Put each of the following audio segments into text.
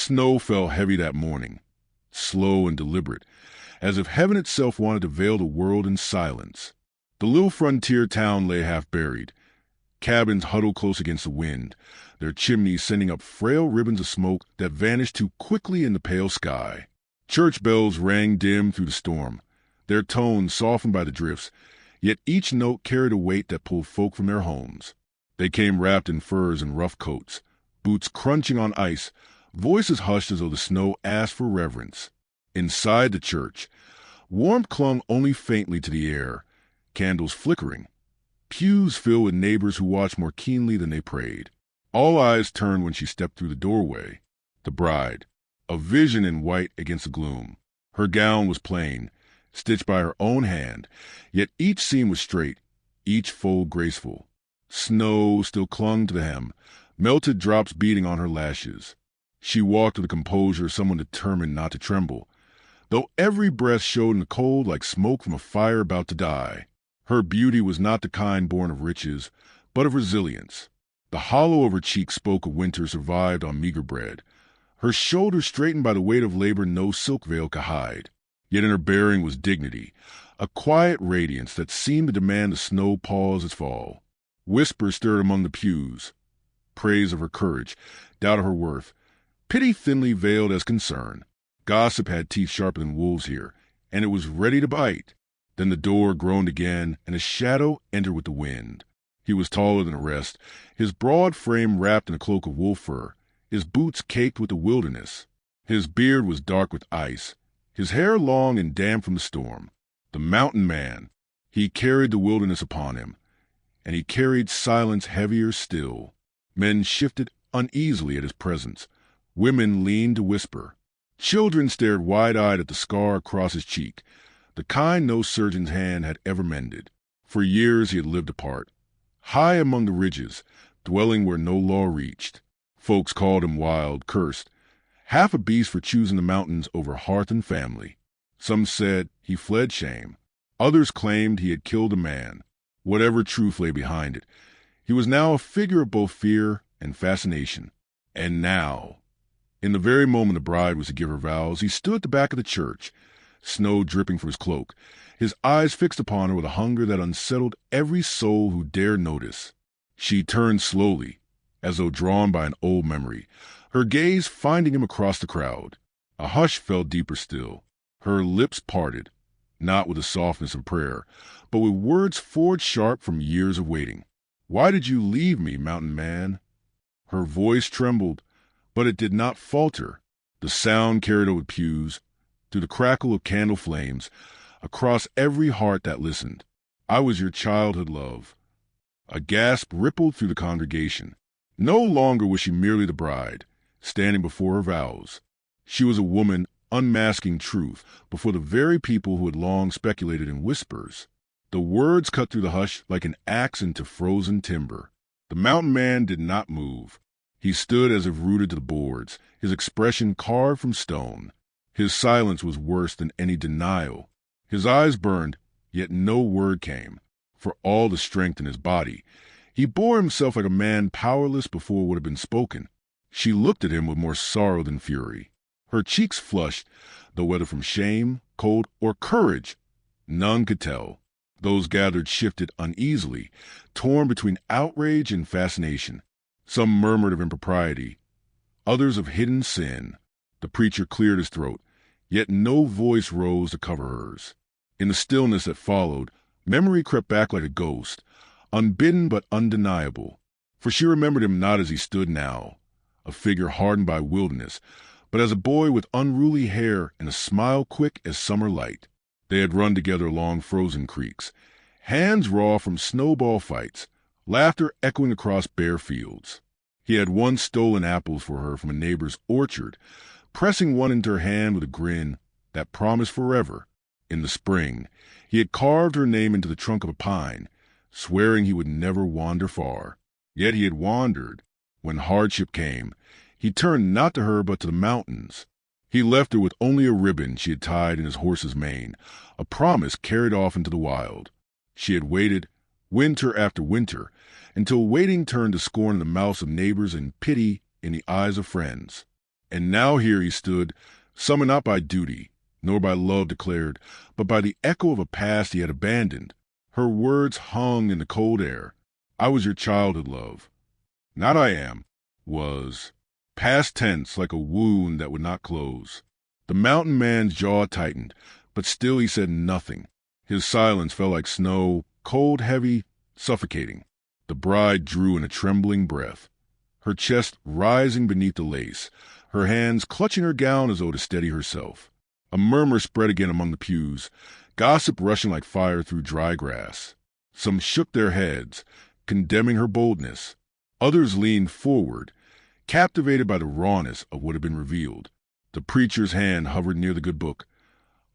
Snow fell heavy that morning, slow and deliberate, as if heaven itself wanted to veil the world in silence. The little frontier town lay half buried, cabins huddled close against the wind, their chimneys sending up frail ribbons of smoke that vanished too quickly in the pale sky. Church bells rang dim through the storm, their tones softened by the drifts, yet each note carried a weight that pulled folk from their homes. They came wrapped in furs and rough coats, boots crunching on ice, voices hushed as though the snow asked for reverence. Inside the church, warmth clung only faintly to the air, candles flickering, pews filled with neighbors who watched more keenly than they prayed. All eyes turned when she stepped through the doorway. The bride, a vision in white against the gloom. Her gown was plain, stitched by her own hand, yet each seam was straight, each fold graceful. Snow still clung to the hem, melted drops beating on her lashes. She walked with a composure of someone determined not to tremble, though every breath showed in the cold like smoke from a fire about to die. Her beauty was not the kind born of riches, but of resilience. The hollow of her cheek spoke of winter survived on meager bread, her shoulders straightened by the weight of labor no silk veil could hide. Yet in her bearing was dignity, a quiet radiance that seemed to demand the snow pause its fall. Whispers stirred among the pews, praise of her courage, doubt of her worth, pity thinly veiled as concern. Gossip had teeth sharper than wolves here, and it was ready to bite. Then the door groaned again, and a shadow entered with the wind. He was taller than the rest, his broad frame wrapped in a cloak of wolf fur, his boots caked with the wilderness. His beard was dark with ice, his hair long and damp from the storm. The mountain man. He carried the wilderness upon him, and he carried silence heavier still. Men shifted uneasily at his presence. Women leaned to whisper. Children stared wide-eyed at the scar across his cheek, the kind no surgeon's hand had ever mended. For years he had lived apart, high among the ridges, dwelling where no law reached. Folks called him wild, cursed, half a beast for choosing the mountains over hearth and family. Some said he fled shame. Others claimed he had killed a man. Whatever truth lay behind it, he was now a figure of both fear and fascination. And now, in the very moment the bride was to give her vows, he stood at the back of the church, snow dripping from his cloak, his eyes fixed upon her with a hunger that unsettled every soul who dared notice. She turned slowly, as though drawn by an old memory, her gaze finding him across the crowd. A hush fell deeper still. Her lips parted, not with the softness of prayer, but with words forged sharp from years of waiting. "Why did you leave me, mountain man?" Her voice trembled, but it did not falter. The sound carried over pews, through the crackle of candle flames, across every heart that listened. "I was your childhood love." A gasp rippled through the congregation. No longer was she merely the bride, standing before her vows. She was a woman unmasking truth before the very people who had long speculated in whispers. The words cut through the hush like an axe into frozen timber. The mountain man did not move. He stood as if rooted to the boards, his expression carved from stone. His silence was worse than any denial. His eyes burned, yet no word came. For all the strength in his body, he bore himself like a man powerless before what had been spoken. She looked at him with more sorrow than fury. Her cheeks flushed, though whether from shame, cold, or courage, none could tell. Those gathered shifted uneasily, torn between outrage and fascination. Some murmured of impropriety, others of hidden sin. The preacher cleared his throat, yet no voice rose to cover hers. In the stillness that followed, memory crept back like a ghost, unbidden but undeniable. For she remembered him not as he stood now, a figure hardened by wilderness, but as a boy with unruly hair and a smile quick as summer light. They had run together along frozen creeks, hands raw from snowball fights, laughter echoing across bare fields. He had once stolen apples for her from a neighbor's orchard, pressing one into her hand with a grin that promised forever. In the spring, he had carved her name into the trunk of a pine, swearing he would never wander far. Yet he had wandered. When hardship came, he turned not to her but to the mountains. He left her with only a ribbon she had tied in his horse's mane, a promise carried off into the wild. She had waited, winter after winter, until waiting turned to scorn in the mouths of neighbors and pity in the eyes of friends. And now here he stood, summoned not by duty, nor by love declared, but by the echo of a past he had abandoned. Her words hung in the cold air. I was your childhood love. Not I am. Was. Past tense like a wound that would not close. The mountain man's jaw tightened, but still he said nothing. His silence fell like snow, cold, heavy, suffocating. The bride drew in a trembling breath, her chest rising beneath the lace, her hands clutching her gown as though to steady herself. A murmur spread again among the pews, gossip rushing like fire through dry grass. Some shook their heads, condemning her boldness. Others leaned forward, captivated by the rawness of what had been revealed. The preacher's hand hovered near the good book,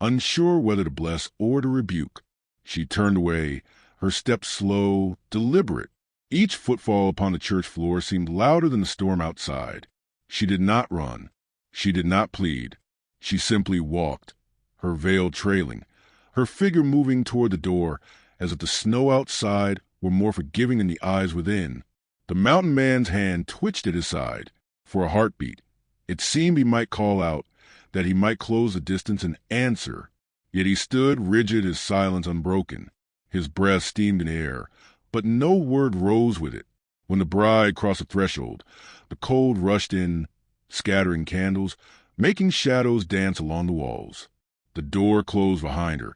unsure whether to bless or to rebuke. She turned away, her steps slow, deliberate. Each footfall upon the church floor seemed louder than the storm outside. She did not run. She did not plead. She simply walked, her veil trailing, her figure moving toward the door as if the snow outside were more forgiving than the eyes within. The mountain man's hand twitched at his side for a heartbeat. It seemed he might call out, that he might close the distance and answer. Yet he stood rigid, his silence unbroken. His breath steamed in air, but no word rose with it. When the bride crossed the threshold, the cold rushed in, scattering candles, making shadows dance along the walls. The door closed behind her,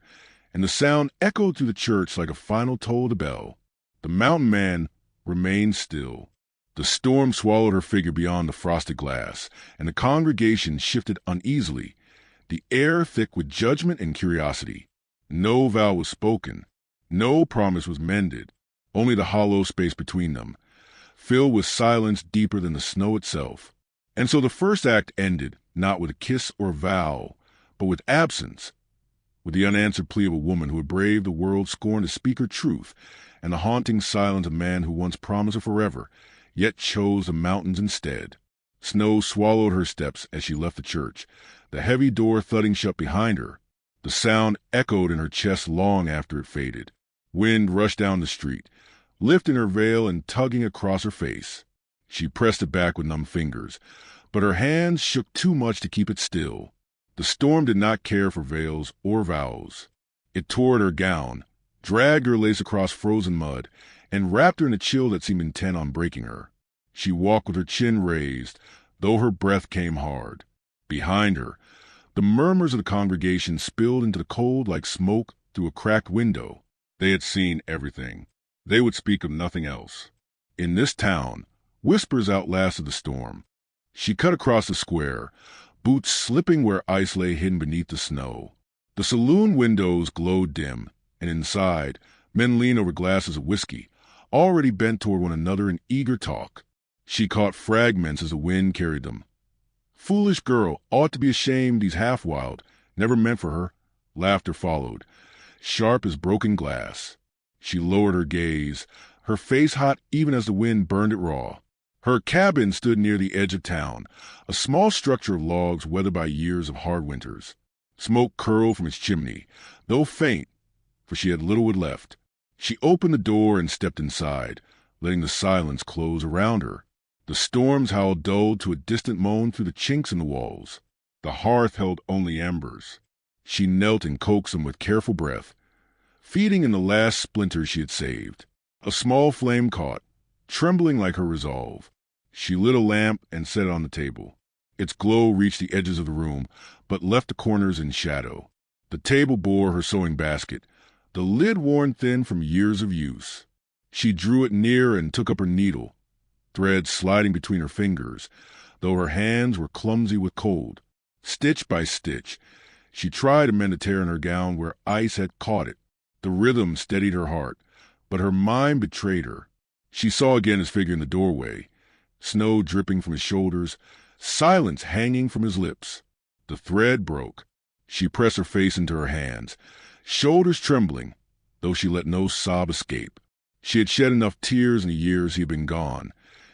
and the sound echoed through the church like a final toll of the bell. The mountain man remained still. The storm swallowed her figure beyond the frosted glass, and the congregation shifted uneasily, the air thick with judgment and curiosity. No vow was spoken. No promise was mended. Only the hollow space between them, filled with silence deeper than the snow itself. And so the first act ended, not with a kiss or vow, but with absence, with the unanswered plea of a woman who had braved the world's scorn to speak her truth, and the haunting silence of a man who once promised her forever, yet chose the mountains instead. Snow swallowed her steps as she left the church, the heavy door thudding shut behind her. The sound echoed in her chest long after it faded. Wind rushed down the street, lifting her veil and tugging across her face. She pressed it back with numb fingers, but her hands shook too much to keep it still. The storm did not care for veils or vows. It tore at her gown, dragged her lace across frozen mud, and wrapped her in a chill that seemed intent on breaking her. She walked with her chin raised, though her breath came hard. Behind her, the murmurs of the congregation spilled into the cold like smoke through a cracked window. They had seen everything. They would speak of nothing else. In this town, whispers outlasted the storm. She cut across the square, boots slipping where ice lay hidden beneath the snow. The saloon windows glowed dim, and inside, men leaned over glasses of whiskey, already bent toward one another in eager talk. She caught fragments as the wind carried them. Foolish girl, ought to be ashamed, these half-wild, never meant for her. Laughter followed, sharp as broken glass. She lowered her gaze, her face hot even as the wind burned it raw. Her cabin stood near the edge of town, a small structure of logs weathered by years of hard winters. Smoke curled from its chimney, though faint, for she had little wood left. She opened the door and stepped inside, letting the silence close around her. The storm's howl dulled to a distant moan through the chinks in the walls. The hearth held only embers. She knelt and coaxed them with careful breath, feeding in the last splinters she had saved. A small flame caught, trembling like her resolve. She lit a lamp and set it on the table. Its glow reached the edges of the room, but left the corners in shadow. The table bore her sewing basket, the lid worn thin from years of use. She drew it near and took up her needle, threads sliding between her fingers, though her hands were clumsy with cold. Stitch by stitch, she tried to mend a tear in her gown where ice had caught it. The rhythm steadied her heart, but her mind betrayed her. She saw again his figure in the doorway, snow dripping from his shoulders, silence hanging from his lips. The thread broke. She pressed her face into her hands, shoulders trembling, though she let no sob escape. She had shed enough tears in the years he had been gone.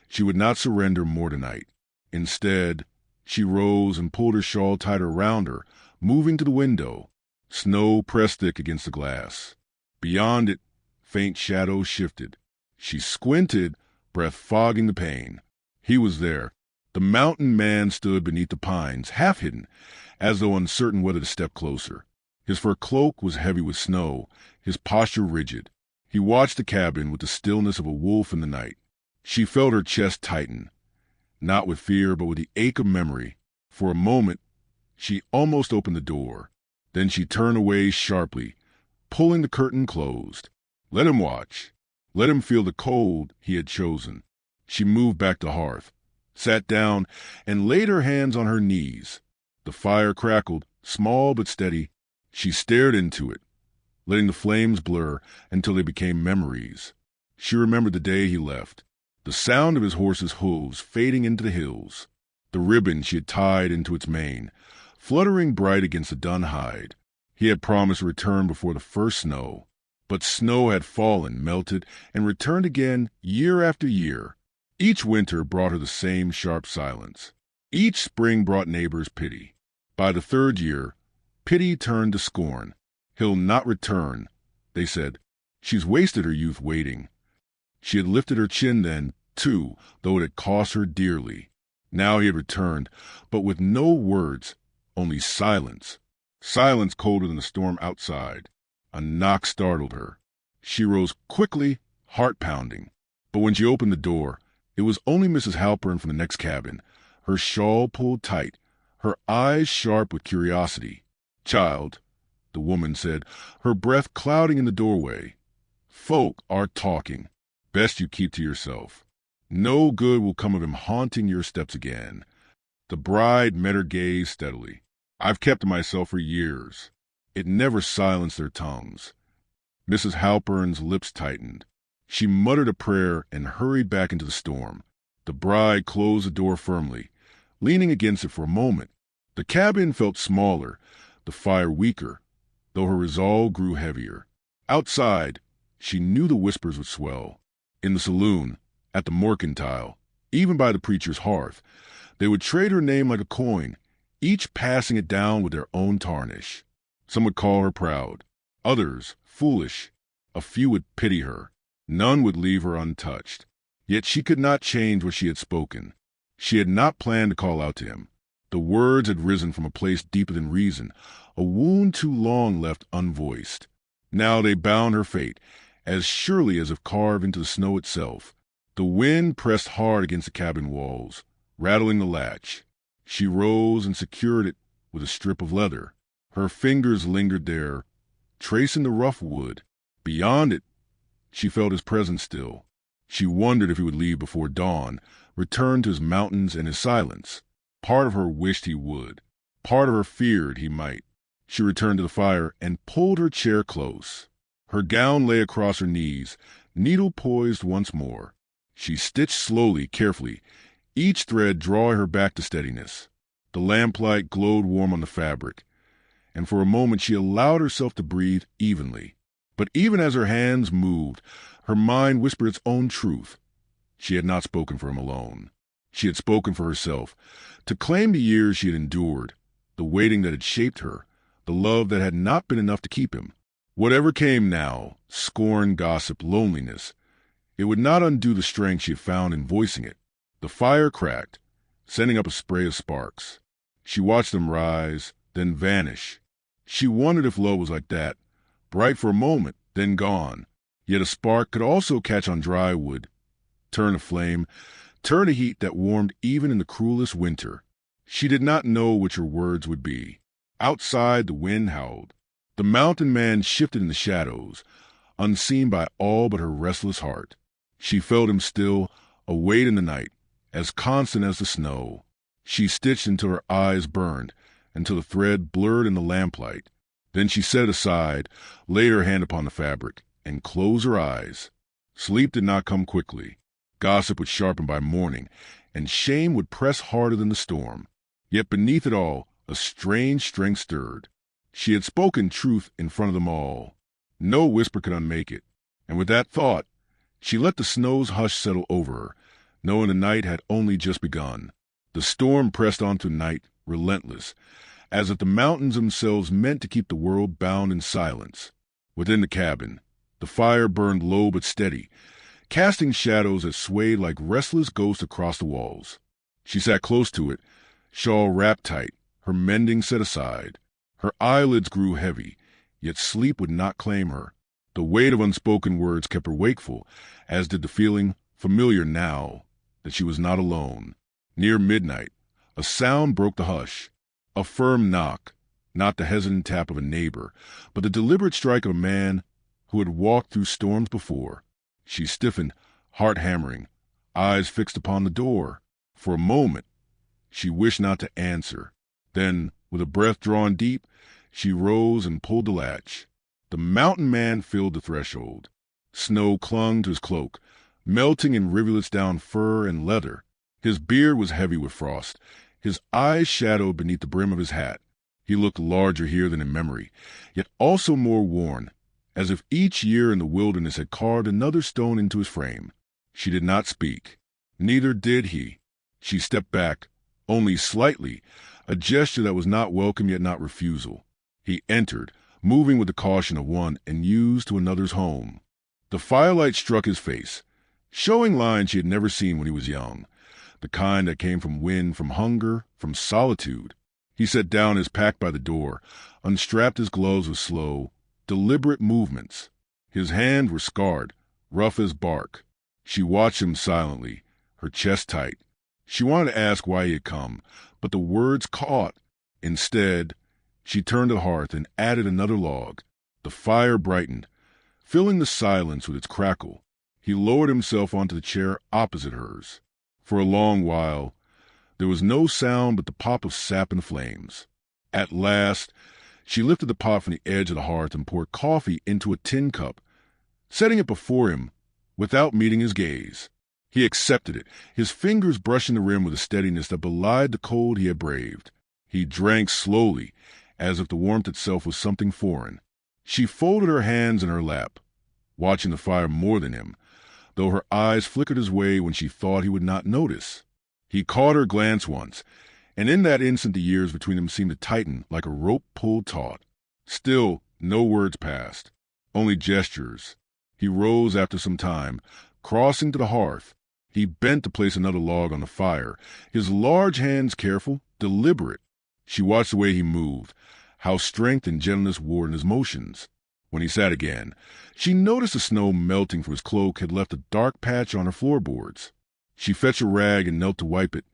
She would not surrender more tonight. Instead, she rose and pulled her shawl tighter around her, moving to the window. Snow pressed thick against the glass. Beyond it, faint shadows shifted. She squinted, breath fogging the pain. He was there, The mountain man stood beneath the pines, half hidden, as though uncertain whether to step closer. His fur cloak was heavy with snow, his posture rigid. He watched the cabin with the stillness of a wolf in the night. She felt her chest tighten, not with fear, but with the ache of memory. For a moment, she almost opened the door. Then she turned away sharply, pulling the curtain closed. Let him watch. Let him feel the cold he had chosen. She moved back to the hearth, sat down, and laid her hands on her knees. The fire crackled, small but steady. She stared into it, letting the flames blur until they became memories. She remembered the day he left, the sound of his horse's hooves fading into the hills, the ribbon she had tied into its mane, fluttering bright against the dun hide. He had promised to return before the first snow, but snow had fallen, melted, and returned again year after year. Each winter brought her the same sharp silence. Each spring brought neighbors pity. By the third year, pity turned to scorn. He'll not return, they said. She's wasted her youth waiting. She had lifted her chin then, too, though it had cost her dearly. Now he had returned, but with no words, only silence. Silence colder than the storm outside. A knock startled her. She rose quickly, heart pounding. But when she opened the door, it was only Mrs. Halpern from the next cabin, her shawl pulled tight, her eyes sharp with curiosity. "Child," the woman said, her breath clouding in the doorway. "Folk are talking. Best you keep to yourself. No good will come of him haunting your steps again." The bride met her gaze steadily. "I've kept to myself for years." It never silenced their tongues. Mrs. Halpern's lips tightened. She muttered a prayer and hurried back into the storm. The bride closed the door firmly, leaning against it for a moment. The cabin felt smaller, the fire weaker, though her resolve grew heavier. Outside, she knew the whispers would swell. In the saloon, at the mercantile, even by the preacher's hearth, they would trade her name like a coin, each passing it down with their own tarnish. Some would call her proud, others foolish. A few would pity her. None would leave her untouched. Yet she could not change what she had spoken. She had not planned to call out to him. The words had risen from a place deeper than reason, a wound too long left unvoiced. Now they bound her fate, as surely as if carved into the snow itself. The wind pressed hard against the cabin walls, rattling the latch. She rose and secured it with a strip of leather. Her fingers lingered there, tracing the rough wood. Beyond it, she felt his presence still. She wondered if he would leave before dawn, return to his mountains and his silence. Part of her wished he would. Part of her feared he might. She returned to the fire and pulled her chair close. Her gown lay across her knees, needle poised once more. She stitched slowly, carefully, each thread drawing her back to steadiness. The lamplight glowed warm on the fabric, and for a moment she allowed herself to breathe evenly. But even as her hands moved, her mind whispered its own truth. She had not spoken for him alone. She had spoken for herself, to claim the years she had endured, the waiting that had shaped her, the love that had not been enough to keep him. Whatever came now, scorn, gossip, loneliness, it would not undo the strength she had found in voicing it. The fire cracked, sending up a spray of sparks. She watched them rise, then vanish. She wondered if love was like that, bright for a moment, then gone. Yet a spark could also catch on dry wood, turn a flame, turn a heat that warmed even in the cruelest winter. She did not know which her words would be. Outside, the wind howled. The mountain man shifted in the shadows, unseen by all but her restless heart. She felt him still, a weight in the night, as constant as the snow. She stitched until her eyes burned, until the thread blurred in the lamplight. Then she set it aside, laid her hand upon the fabric, and closed her eyes. Sleep did not come quickly. Gossip would sharpen by morning, and shame would press harder than the storm. Yet beneath it all, a strange strength stirred. She had spoken truth in front of them all. No whisper could unmake it. And with that thought, she let the snow's hush settle over her, knowing the night had only just begun. The storm pressed on to night, relentless, as if the mountains themselves meant to keep the world bound in silence. Within the cabin, the fire burned low but steady, casting shadows that swayed like restless ghosts across the walls. She sat close to it, shawl wrapped tight, her mending set aside. Her eyelids grew heavy, yet sleep would not claim her. The weight of unspoken words kept her wakeful, as did the feeling, familiar now, that she was not alone. Near midnight, a sound broke the hush. A firm knock, not the hesitant tap of a neighbor, but the deliberate strike of a man who had walked through storms before. She stiffened, heart hammering, eyes fixed upon the door. For a moment, she wished not to answer. Then, with a breath drawn deep, she rose and pulled the latch. The mountain man filled the threshold. Snow clung to his cloak, melting in rivulets down fur and leather. His beard was heavy with frost, his eyes shadowed beneath the brim of his hat. He looked larger here than in memory, yet also more worn, as if each year in the wilderness had carved another stone into his frame. She did not speak. Neither did he. She stepped back, only slightly, a gesture that was not welcome yet not refusal. He entered, moving with the caution of one unused to another's home. The firelight struck his face, showing lines she had never seen when he was young, the kind that came from wind, from hunger, from solitude. He set down his pack by the door, unstrapped his gloves with slow, deliberate movements. His hands were scarred, rough as bark. She watched him silently, her chest tight. She wanted to ask why he had come, but the words caught. Instead, she turned to the hearth and added another log. The fire brightened, filling the silence with its crackle. He lowered himself onto the chair opposite hers. For a long while, there was no sound but the pop of sap in the flames. At last, she lifted the pot from the edge of the hearth and poured coffee into a tin cup, setting it before him without meeting his gaze. He accepted it, his fingers brushing the rim with a steadiness that belied the cold he had braved. He drank slowly, as if the warmth itself was something foreign. She folded her hands in her lap, watching the fire more than him, though her eyes flickered his way when she thought he would not notice. He caught her glance once, and in that instant the years between them seemed to tighten like a rope pulled taut. Still, no words passed, only gestures. He rose after some time, crossing to the hearth. He bent to place another log on the fire, his large hands careful, deliberate. She watched the way he moved, how strength and gentleness wore in his motions. When he sat again, she noticed the snow melting from his cloak had left a dark patch on her floorboards. She fetched a rag and knelt to wipe it,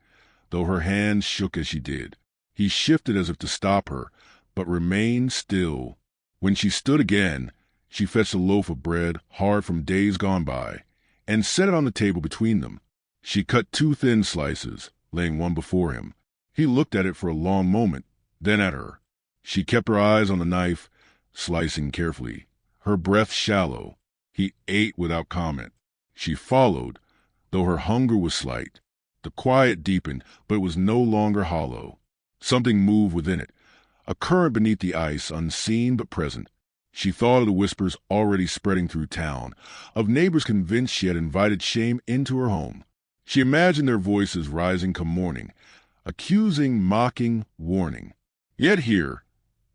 though her hands shook as she did. He shifted as if to stop her, but remained still. When she stood again, she fetched a loaf of bread, hard from days gone by, and set it on the table between them. She cut 2 thin slices, laying one before him. He looked at it for a long moment, then at her. She kept her eyes on the knife, slicing carefully, her breath shallow. He ate without comment. She followed, though her hunger was slight. The quiet deepened, but it was no longer hollow. Something moved within it, a current beneath the ice, unseen but present. She thought of the whispers already spreading through town, of neighbors convinced she had invited shame into her home. She imagined their voices rising come morning, accusing, mocking, warning. Yet here,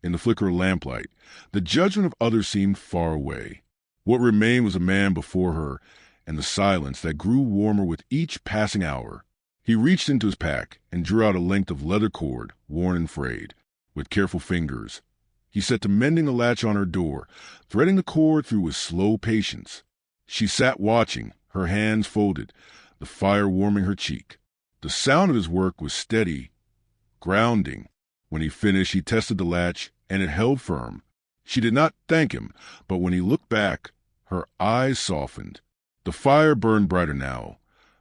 in the flicker of lamplight, the judgment of others seemed far away. What remained was a man before her, and the silence that grew warmer with each passing hour. He reached into his pack and drew out a length of leather cord, worn and frayed. With careful fingers, he set to mending the latch on her door, threading the cord through with slow patience. She sat watching, her hands folded, the fire warming her cheek. The sound of his work was steady, grounding. When he finished, he tested the latch, and it held firm. She did not thank him, but when he looked back, her eyes softened. The fire burned brighter now,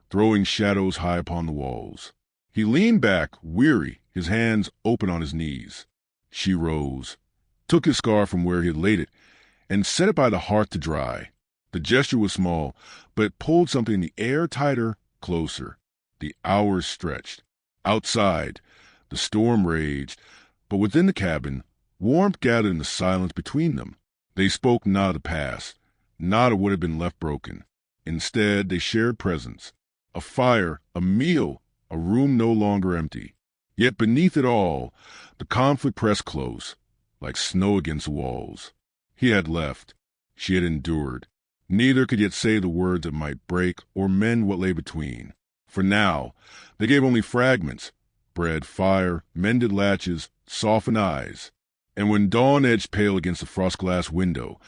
throwing shadows high upon the walls. He leaned back, weary, his hands open on his knees. She rose, took his scarf from where he had laid it, and set it by the hearth to dry. The gesture was small, but it pulled something in the air tighter, closer. The hours stretched. Outside, the storm raged, but within the cabin, warmth gathered in the silence between them. They spoke not of the past, not of what had been left broken. Instead, they shared presence. A fire, a meal, a room no longer empty. Yet beneath it all, the conflict pressed close, like snow against the walls. He had left. She had endured. Neither could yet say the words that might break or mend what lay between. For now, they gave only fragments: bread, fire, mended latches, softened eyes. And when dawn edged pale against the frost-glass window,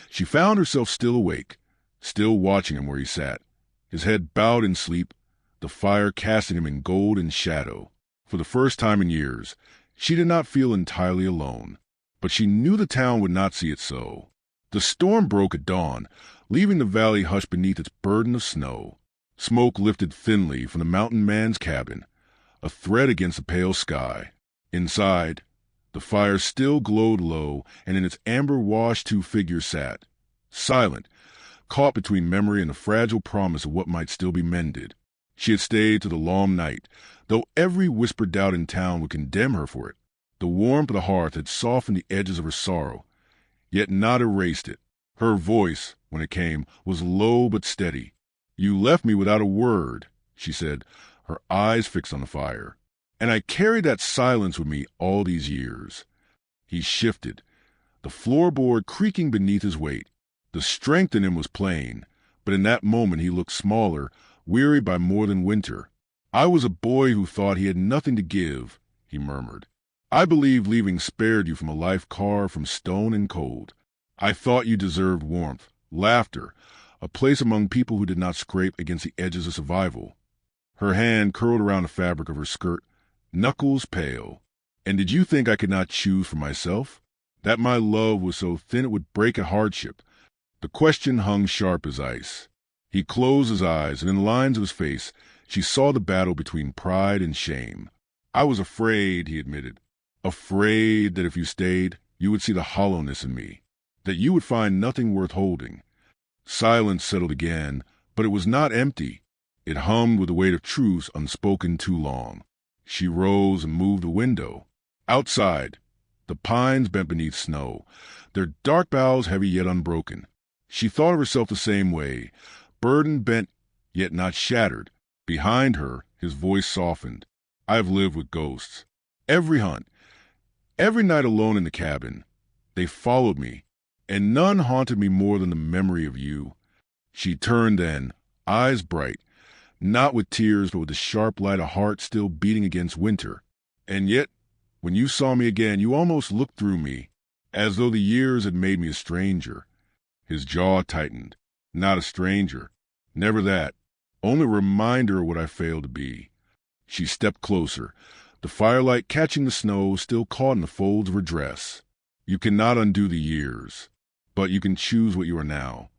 she found herself still awake, still watching him where he sat, his head bowed in sleep, the fire casting him in gold and shadow. For the first time in years, she did not feel entirely alone, but she knew the town would not see it so. The storm broke at dawn, leaving the valley hushed beneath its burden of snow. Smoke lifted thinly from the mountain man's cabin, a thread against the pale sky. Inside, the fire still glowed low, and in its amber wash two figures sat, silent, caught between memory and the fragile promise of what might still be mended. She had stayed to the long night, though every whispered doubt in town would condemn her for it. The warmth of the hearth had softened the edges of her sorrow, yet not erased it. Her voice, when it came, was low but steady. "You left me without a word," she said, her eyes fixed on the fire. "And I carried that silence with me all these years." He shifted, the floorboard creaking beneath his weight. The strength in him was plain, but in that moment he looked smaller, weary by more than winter. "I was a boy who thought he had nothing to give," he murmured. "I believed leaving spared you from a life carved from stone and cold. I thought you deserved warmth, laughter, a place among people who did not scrape against the edges of survival." Her hand curled around the fabric of her skirt, knuckles pale. "And did you think I could not choose for myself? That my love was so thin it would break at hardship?" The question hung sharp as ice. He closed his eyes, and in the lines of his face she saw the battle between pride and shame. "I was afraid," he admitted. "Afraid that if you stayed, you would see the hollowness in me, that you would find nothing worth holding." Silence settled again, but it was not empty. It hummed with the weight of truths unspoken too long. She rose and moved the window. Outside, the pines bent beneath snow, their dark boughs heavy yet unbroken. She thought of herself the same way, burdened, bent, yet not shattered. Behind her, his voice softened. "I have lived with ghosts. Every hunt, every night alone in the cabin. They followed me, and none haunted me more than the memory of you." She turned then, eyes bright, not with tears but with the sharp light of heart still beating against winter. "And yet, when you saw me again, you almost looked through me, as though the years had made me a stranger." His jaw tightened. "Not a stranger. Never that. Only a reminder of what I failed to be." She stepped closer, the firelight catching the snow still caught in the folds of her dress. "You cannot undo the years, but you can choose what you are now."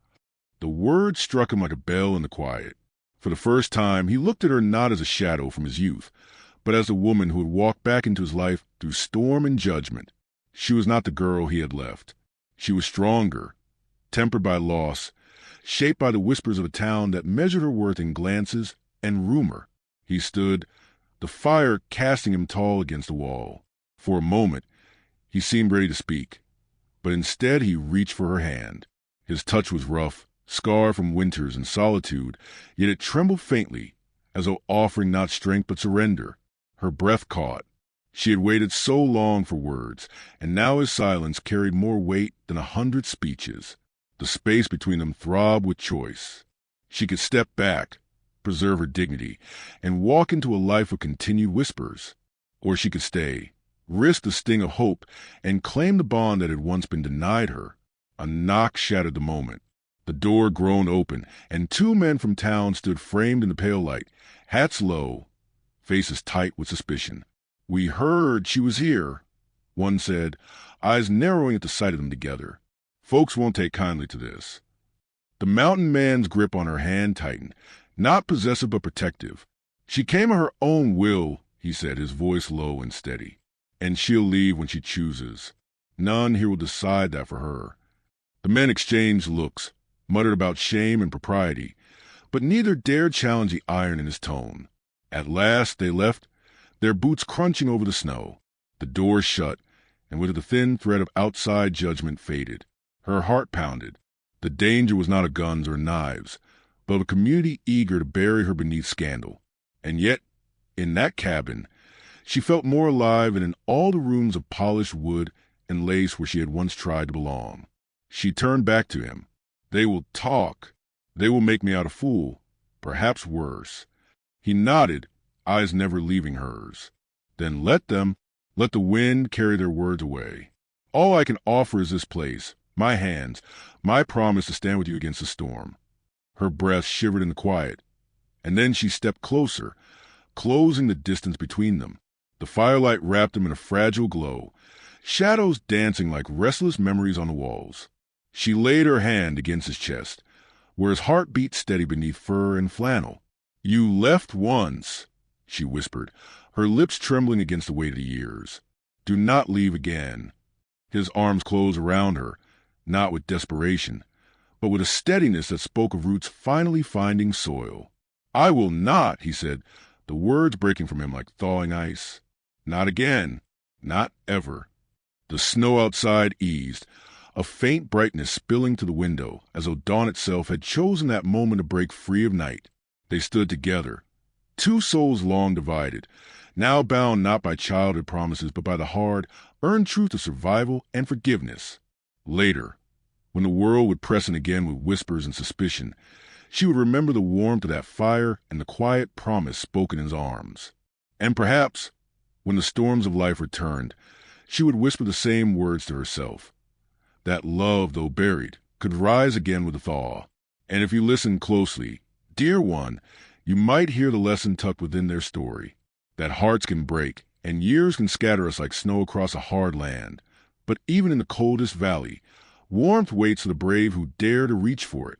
The word struck him like a bell in the quiet. For the first time, he looked at her not as a shadow from his youth, but as a woman who had walked back into his life through storm and judgment. She was not the girl he had left. She was stronger, tempered by loss, shaped by the whispers of a town that measured her worth in glances and rumor. He stood, the fire casting him tall against the wall. For a moment, he seemed ready to speak, but instead he reached for her hand. His touch was rough, scarred from winters and solitude, yet it trembled faintly, as though offering not strength but surrender. Her breath caught. She had waited so long for words, and now his silence carried more weight than 100 speeches. The space between them throbbed with choice. She could step back, preserve her dignity, and walk into a life of continued whispers. Or she could stay, risk the sting of hope, and claim the bond that had once been denied her. A knock shattered the moment. The door groaned open, and 2 men from town stood framed in the pale light, hats low, faces tight with suspicion. "We heard she was here," one said, eyes narrowing at the sight of them together. "Folks won't take kindly to this." The mountain man's grip on her hand tightened, not possessive but protective. "She came of her own will," he said, his voice low and steady. "And she'll leave when she chooses. None here will decide that for her." The men exchanged looks, muttered about shame and propriety, but neither dared challenge the iron in his tone. At last they left, their boots crunching over the snow. The door shut, and with it the thin thread of outside judgment faded. Her heart pounded. The danger was not of guns or knives, but of a community eager to bury her beneath scandal. And yet, in that cabin, she felt more alive than in all the rooms of polished wood and lace where she had once tried to belong. She turned back to him. "They will talk. They will make me out a fool, perhaps worse." He nodded, eyes never leaving hers. Then let them. Let the wind carry their words away. All I can offer is this place, my hands, my promise to stand with you against the storm. Her breath shivered in the quiet, and then she stepped closer, closing the distance between them. The firelight wrapped them in a fragile glow, shadows dancing like restless memories on the walls. She laid her hand against his chest, where his heart beat steady beneath fur and flannel. "You left once," she whispered, her lips trembling against the weight of the years. "Do not leave again." His arms closed around her, not with desperation, but with a steadiness that spoke of roots finally finding soil. "I will not," he said, the words breaking from him like thawing ice. "Not again. Not ever." The snow outside eased, a faint brightness spilling to the window, as though dawn itself had chosen that moment to break free of night. They stood together, two souls long divided, now bound not by childhood promises but by the hard, earned truth of survival and forgiveness. Later, when the world would press in again with whispers and suspicion, she would remember the warmth of that fire and the quiet promise spoken in his arms. And perhaps, when the storms of life returned, she would whisper the same words to herself. That love, though buried, could rise again with a thaw. And if you listen closely, dear one, you might hear the lesson tucked within their story. That hearts can break, and years can scatter us like snow across a hard land. But even in the coldest valley, warmth waits for the brave who dare to reach for it.